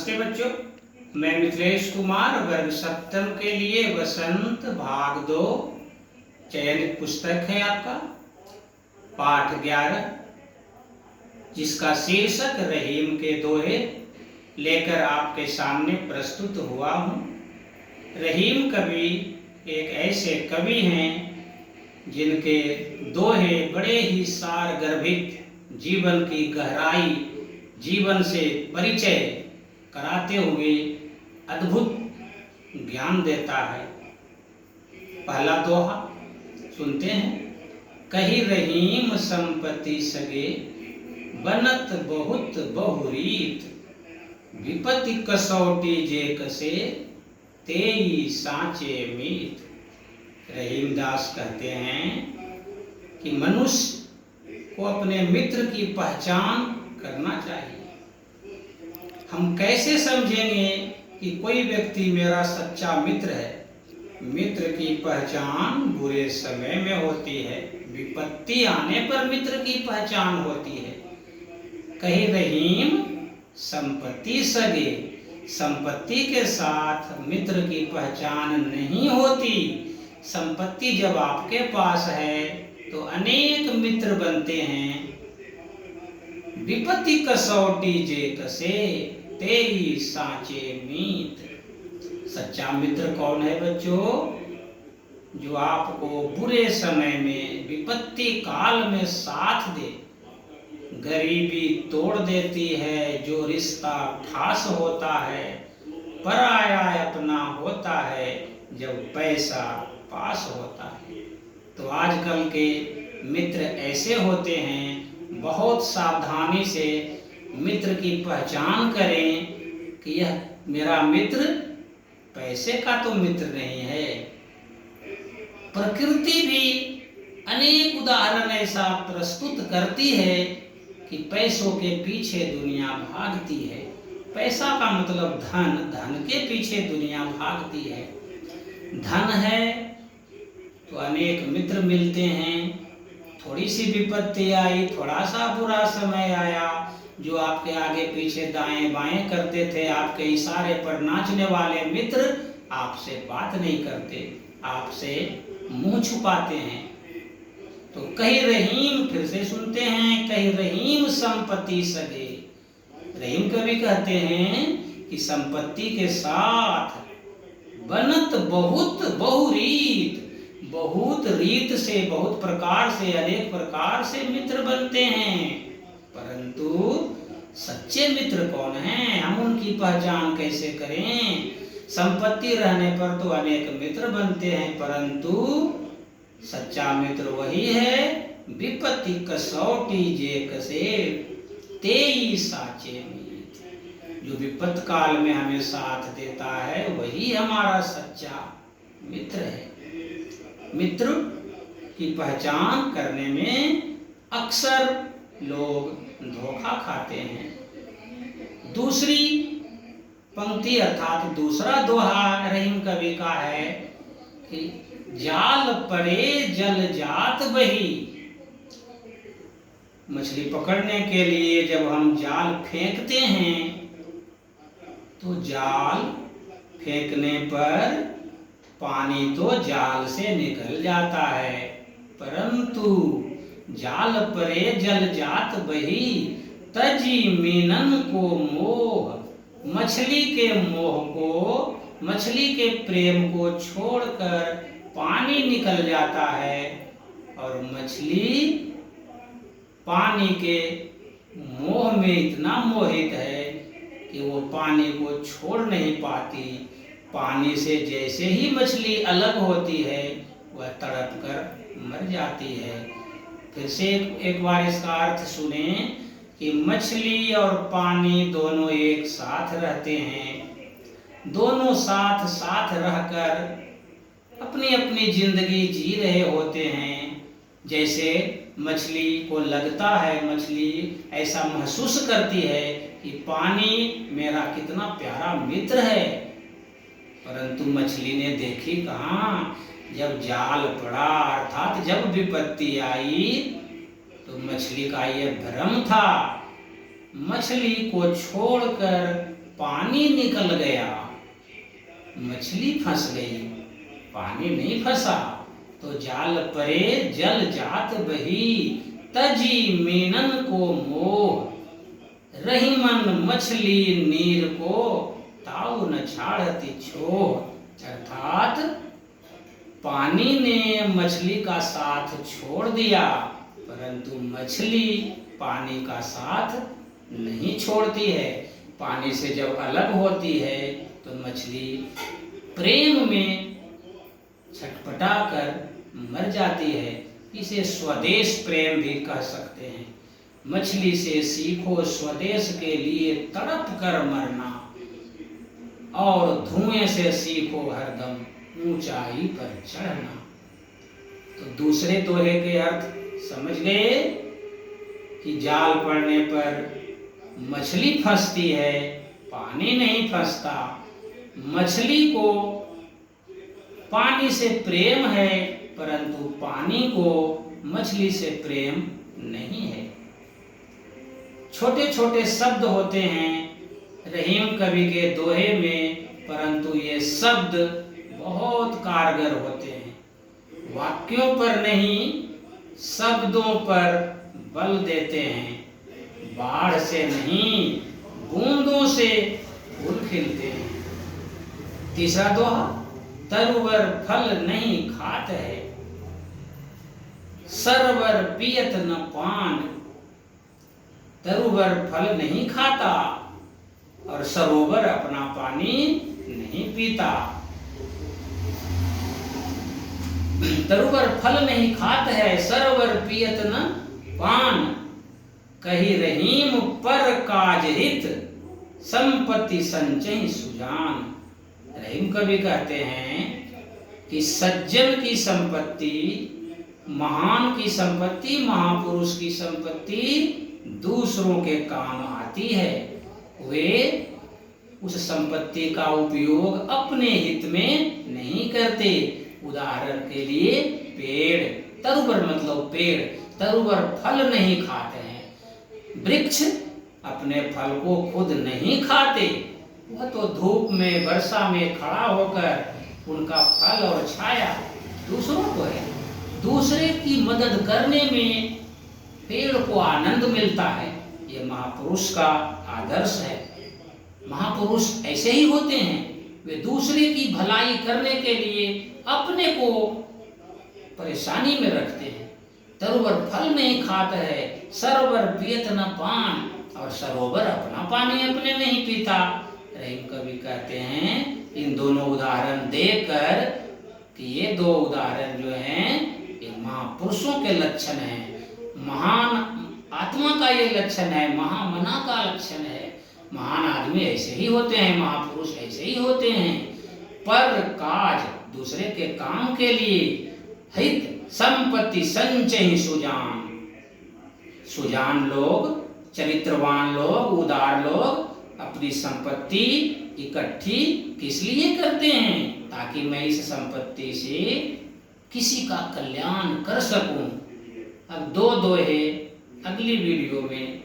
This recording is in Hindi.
नमस्ते बच्चों, मैं मिथिलेश कुमार वर्ग सप्तम के लिए वसंत भाग 2 चयनित पुस्तक है आपका पाठ 11, जिसका शीर्षक रहीम के दोहे लेकर आपके सामने प्रस्तुत हुआ हूँ। रहीम कवि एक ऐसे कवि हैं जिनके दोहे बड़े ही सार गर्भित, जीवन की गहराई, जीवन से परिचय कराते हुए अद्भुत ज्ञान देता है। पहला दोहा सुनते हैं। कही रहीम संपत्ति सगे, बनत बहुत बहुरीत, विपत्ति कसौटी जे कसे, तेई सांचे मीत। रहीम दास कहते हैं कि मनुष्य को अपने मित्र की पहचान करना चाहिए। हम कैसे समझेंगे कि कोई व्यक्ति मेरा सच्चा मित्र है? मित्र की पहचान बुरे समय में होती है, विपत्ति आने पर मित्र की पहचान होती है। कही रहीम संपत्ति सगे, संपत्ति के साथ मित्र की पहचान नहीं होती। संपत्ति जब आपके पास है तो अनेक मित्र बनते हैं। विपत्ति कसौटी जे कसे, तेई सांचे मीत। सच्चा मित्र कौन है बच्चों? जो आपको बुरे समय में, विपत्ति काल में साथ दे। गरीबी तोड़ देती है जो रिश्ता खास होता है, पराया अपना होता है जब पैसा पास होता है। तो आजकल के मित्र ऐसे होते हैं, बहुत सावधानी से मित्र की पहचान करें कि यह मेरा मित्र पैसे का तो मित्र नहीं है। प्रकृति भी अनेक उदाहरण ऐसा प्रस्तुत करती है कि पैसों के पीछे दुनिया भागती है। पैसा का मतलब धन, धन के पीछे दुनिया भागती है। धन है तो अनेक मित्र मिलते हैं। थोड़ी सी विपत्ति आई, थोड़ा सा बुरा समय आया, जो आपके आगे पीछे दाएं बाएं करते थे, आपके इशारे पर नाचने वाले मित्र आपसे बात नहीं करते, आपसे मुंह छुपाते हैं। तो कही रहीम, फिर से सुनते हैं, कही रहीम संपत्ति सगे। रहीम कवि कहते हैं कि संपत्ति के साथ बनत बहुत बहुरीत, बहुत रीत से, बहुत प्रकार से, अनेक प्रकार से मित्र बनते हैं। परंतु सच्चे मित्र कौन हैं? हम उनकी पहचान कैसे करें? संपत्ति रहने पर तो अनेक मित्र बनते हैं, परंतु सच्चा मित्र वही है, विपत्ति कसौटी जे कसे, तेई साचे मीत। जो विपत्त काल में हमें साथ देता है वही हमारा सच्चा मित्र है। मित्र की पहचान करने में अक्सर लोग धोखा खाते हैं। दूसरी पंक्ति अर्थात दूसरा दोहा रहीम कवि का है कि जाल पड़े जल जात बही। मछली पकड़ने के लिए जब हम जाल फेंकते हैं तो जाल फेंकने पर पानी तो जाल से निकल जाता है, परंतु जाल परे जल जात बही, तजी मीनन को मोह। मछली के मोह को, मछली के प्रेम को छोड़कर पानी निकल जाता है, और मछली पानी के मोह में इतना मोहित है कि वो पानी को छोड़ नहीं पाती। पानी से जैसे ही मछली अलग होती है वह तड़प कर मर जाती है। फिर से एक बार इसका अर्थ सुने कि मछली और पानी दोनों एक साथ रहते हैं। दोनों साथ साथ रहकर अपनी अपनी जिंदगी जी रहे होते हैं। जैसे मछली को लगता है, मछली ऐसा महसूस करती है कि पानी मेरा कितना प्यारा मित्र है, परंतु मछली ने देखी कहाँ? जब जाल पड़ा, अर्थात जब विपत्ति आई, तो मछली का यह भ्रम था। मछली को छोड़कर पानी निकल गया, मछली फंस गई, पानी नहीं फंसा। तो जाल परे जल जात बही, तजी मीनन को मोह, रही मन मछली नीर को, ताऊ न छाड़ती छोह। अर्थात पानी ने मछली का साथ छोड़ दिया, परंतु मछली पानी का साथ नहीं छोड़ती है। पानी से जब अलग होती है तो मछली प्रेम में छटपटा कर मर जाती है। इसे स्वदेश प्रेम भी कह सकते हैं। मछली से सीखो स्वदेश के लिए तड़प कर मरना, और धुएं से सीखो हरदम ऊंचाई पर चढ़ना। तो दूसरे दोहे के अर्थ समझ गए कि जाल पड़ने पर मछली फंसती है, पानी नहीं फंसता। मछली को पानी से प्रेम है, परंतु पानी को मछली से प्रेम नहीं है। छोटे छोटे शब्द होते हैं रहीम कवि के दोहे में, परंतु ये शब्द बहुत कारगर होते हैं। वाक्यों पर नहीं, शब्दों पर बल देते हैं। बाढ़ से नहीं, बूंदों से फूल खिलते हैं। तीसरा दोहा, तरुवर फल नहीं खात है, सरवर पियत न पान। तरुवर फल नहीं खाता और सरोवर अपना पानी नहीं पीता। तरुवर फल नहीं खात है, सरोवर पियत न पान। कही रहीम पर काज हित, संपत्ति संचय सुजान। रहीम कवि कहते हैं कि सज्जन की संपत्ति, महान की संपत्ति, महापुरुष की संपत्ति दूसरों के काम आती है। वे उस संपत्ति का उपयोग अपने हित में नहीं करते। उदाहरण के लिए पेड़, तरुवर मतलब पेड़, तरुवर फल नहीं खाते हैं। वृक्ष अपने फल को खुद नहीं खाते, वह तो धूप में वर्षा में खड़ा होकर उनका फल और छाया दूसरों को है। दूसरे की मदद करने में पेड़ को आनंद मिलता है। ये महापुरुष का आदर्श है। महापुरुष ऐसे ही होते हैं, वे दूसरे की भलाई करने के लिए अपने को परेशानी में रखते हैं। तरुवर फल नहीं खाता है, सरोवर पियत न पान, और सरोवर अपना पानी अपने नहीं पीता। रहीम कवि कहते हैं इन दोनों उदाहरण देकर कि ये दो उदाहरण जो हैं ये महापुरुषों के लक्षण हैं। महान आत्मा का ये लक्षण है, महामना का लक्षण है। महान आदमी ऐसे ही होते हैं, महापुरुष ऐसे ही होते हैं। पर काज, दूसरे के काम के लिए, हित संपत्ति संचय सुजान। सुजान लोग, चरित्रवान लोग, उदार लोग अपनी संपत्ति इकट्ठी किस लिए करते हैं? ताकि मैं इस संपत्ति से किसी का कल्याण कर सकूं। अब दो दोहे अगली वीडियो में